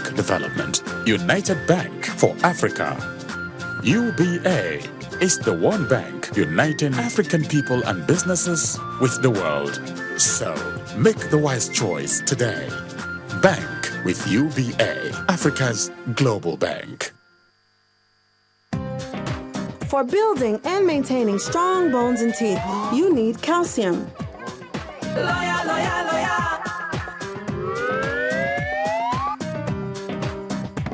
economic development. United Bank for Africa. UBA is the one bank uniting African people and businesses with the world. So, make the wise choice today. Bank with UBA, Africa's global bank. For building and maintaining strong bones and teeth, you need calcium.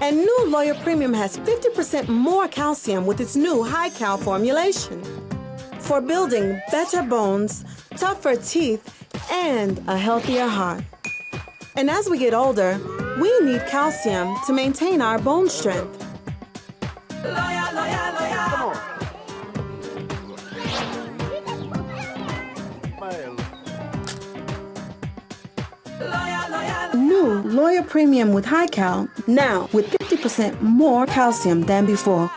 And new Lawyer Premium has 50% more calcium with its new high cal formulation. For building better bones, tougher teeth, and a healthier heart. And as we get older, we need calcium to maintain our bone strength. New Lawyer Premium with high cal, now with 50% more calcium than before.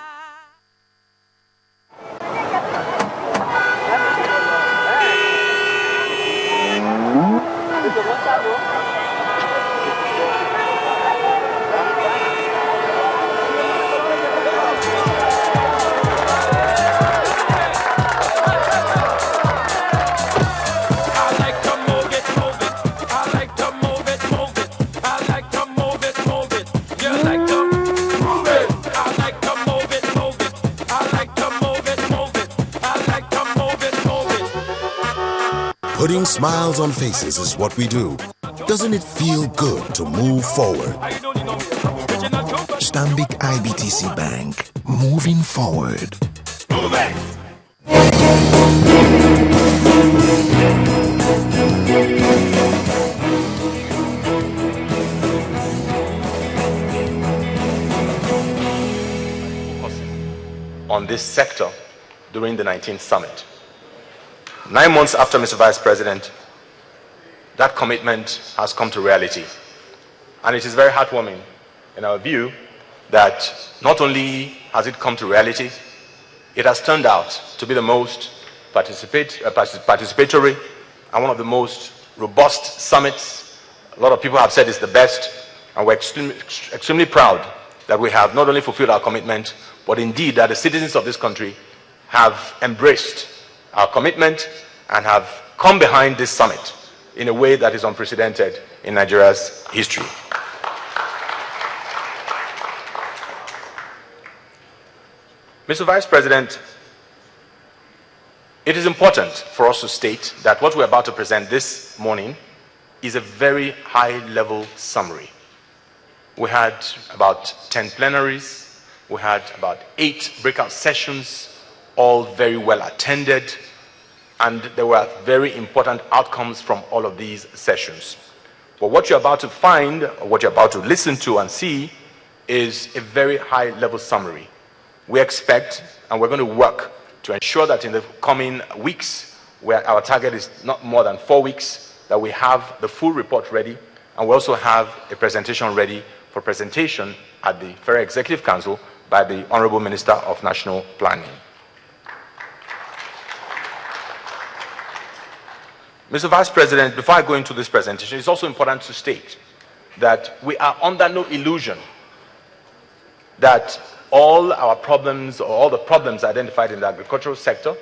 Putting smiles on faces is what we do. Doesn't it feel good to move forward? Stanbic IBTC Bank, moving forward. On this sector during the 19th summit. 9 months after, Mr. Vice President, that commitment has come to reality. And it is very heartwarming in our view that not only has it come to reality, it has turned out to be the most participatory and one of the most robust summits. A lot of people have said it's the best, and we're extremely proud that we have not only fulfilled our commitment, but indeed that the citizens of this country have embraced our commitment and have come behind this summit in a way that is unprecedented in Nigeria's history. Mr. Vice President, it is important for us to state that what we're about to present this morning is a very high-level summary. We had about 10 plenaries, we had about 8 breakout sessions, all very well attended, and there were very important outcomes from all of these sessions. But what you're about to find, or what you're about to listen to and see, is a very high-level summary. We expect, and we're going to work to ensure that in the coming weeks, where our target is not more than 4 weeks, that we have the full report ready, and we also have a presentation ready for presentation at the Federal Executive Council by the Honorable Minister of National Planning. Mr. Vice President, before I go into this presentation, it's also important to state that we are under no illusion that all our problems or all the problems identified in the agricultural sector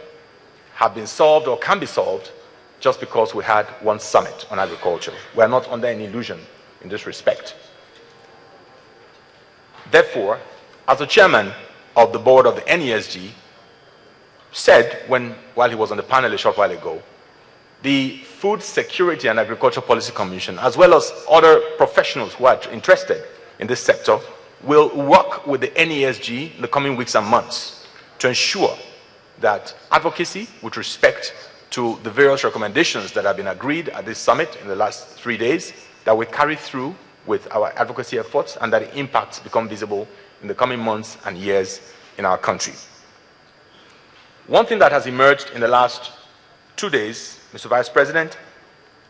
have been solved or can be solved just because we had one summit on agriculture. We are not under any illusion in this respect. Therefore, as the chairman of the board of the NESG said while he was on the panel a short while ago, the Food Security and Agriculture Policy Commission, as well as other professionals who are interested in this sector, will work with the NESG in the coming weeks and months to ensure that advocacy with respect to the various recommendations that have been agreed at this summit in the last 3 days, that we carry through with our advocacy efforts and that the impacts become visible in the coming months and years in our country. One thing that has emerged in the last 2 days, Mr. Vice President,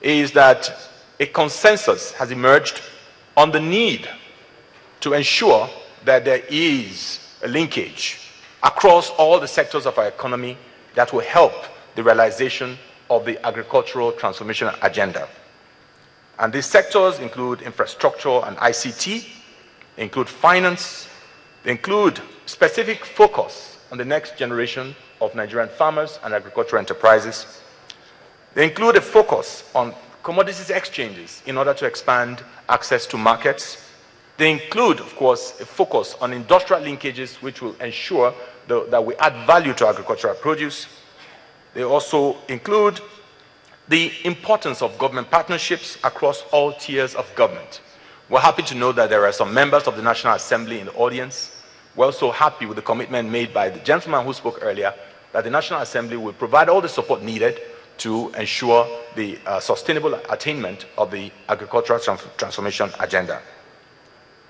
is that a consensus has emerged on the need to ensure that there is a linkage across all the sectors of our economy that will help the realization of the agricultural transformation agenda. And these sectors include infrastructure and ICT, they include finance, they include specific focus on the next generation of Nigerian farmers and agricultural enterprises. They include a focus on commodities exchanges in order to expand access to markets. They include, of course, a focus on industrial linkages which will ensure that we add value to agricultural produce. They also include the importance of government partnerships across all tiers of government. We're happy to know that there are some members of the National Assembly in the audience. We're also happy with the commitment made by the gentleman who spoke earlier that the National Assembly will provide all the support needed to ensure the sustainable attainment of the agricultural transformation agenda.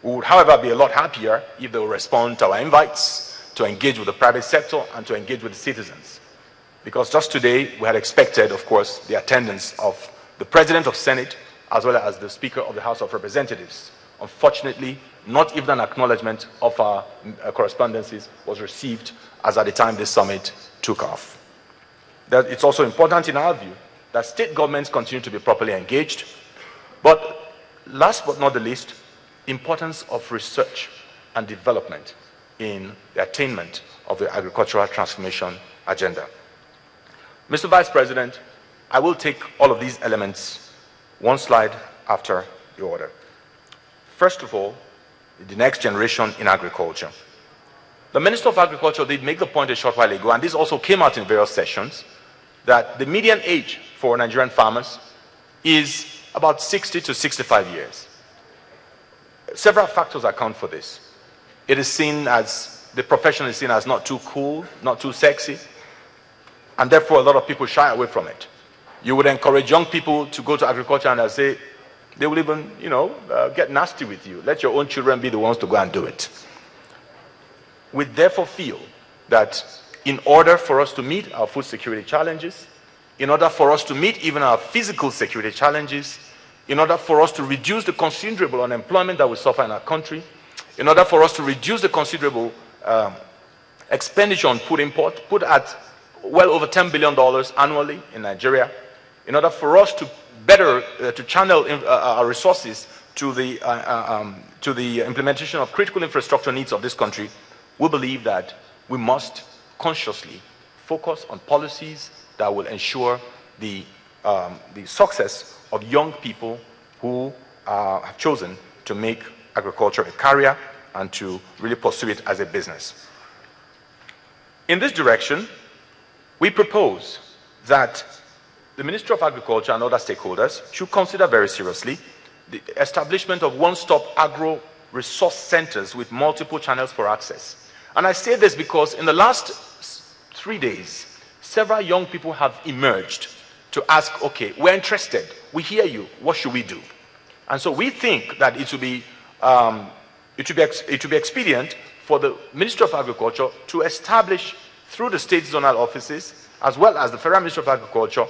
We would, however, be a lot happier if they will respond to our invites to engage with the private sector and to engage with the citizens. Because just today, we had expected, of course, the attendance of the President of Senate as well as the Speaker of the House of Representatives. Unfortunately, not even an acknowledgement of our correspondences was received as at the time this summit took off. It's also important in our view that state governments continue to be properly engaged. But last but not the least, importance of research and development in the attainment of the agricultural transformation agenda. Mr. Vice President, I will take all of these elements one slide after the order. First of all, the next generation in agriculture. The Minister of Agriculture did make the point a short while ago, and this also came out in various sessions, that the median age for Nigerian farmers is about 60 to 65 years. Several factors account for this. It is seen as, the profession is seen as not too cool, not too sexy, and therefore a lot of people shy away from it. You would encourage young people to go to agriculture and say, they will even, get nasty with you. Let your own children be the ones to go and do it. We therefore feel that in order for us to meet our food security challenges, in order for us to meet even our physical security challenges, in order for us to reduce the considerable unemployment that we suffer in our country, in order for us to reduce the considerable expenditure on food import, put at well over $10 billion annually in Nigeria, in order for us to better to channel our resources to the implementation of critical infrastructure needs of this country, we believe that we must consciously focus on policies that will ensure the success of young people who have chosen to make agriculture a career and to really pursue it as a business. In this direction, we propose that the Ministry of Agriculture and other stakeholders should consider very seriously the establishment of one-stop agro-resource centers with multiple channels for access. And I say this because in the last 3 days, several young people have emerged to ask, okay, we're interested, we hear you, what should we do? And so we think that it would be expedient for the Ministry of Agriculture to establish through the state zonal offices, as well as the Federal Ministry of Agriculture,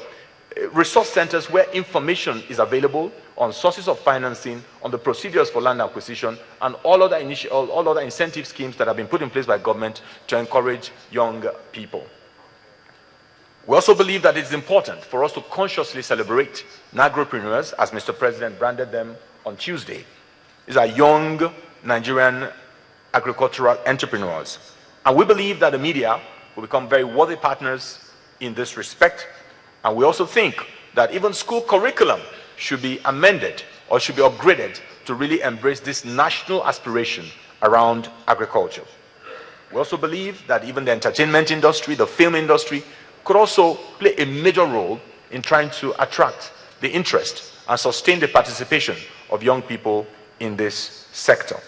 resource centers where information is available on sources of financing, on the procedures for land acquisition, and all other incentive schemes that have been put in place by government to encourage young people. We also believe that it's important for us to consciously celebrate Nagrapreneurs, as Mr. President branded them on Tuesday. These are young Nigerian agricultural entrepreneurs. And we believe that the media will become very worthy partners in this respect. And we also think that even school curriculum should be amended or should be upgraded to really embrace this national aspiration around agriculture. We also believe that even the entertainment industry, the film industry, could also play a major role in trying to attract the interest and sustain the participation of young people in this sector.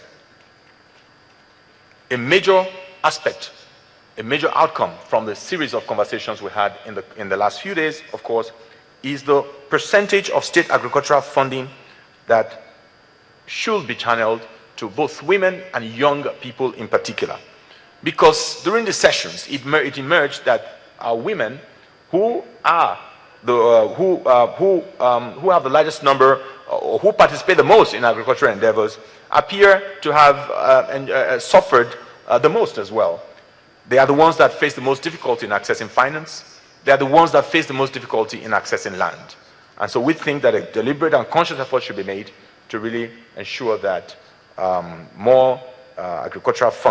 A major aspect, a major outcome from the series of conversations we had in the last few days, of course, is the percentage of state agricultural funding that should be channeled to both women and young people in particular. Because during the sessions, it emerged that our women who are who have the largest number or who participate the most in agricultural endeavors appear to have suffered the most as well. They are the ones that face the most difficulty in accessing finance. They are the ones that face the most difficulty in accessing land. And so we think that a deliberate and conscious effort should be made to really ensure that more agricultural funds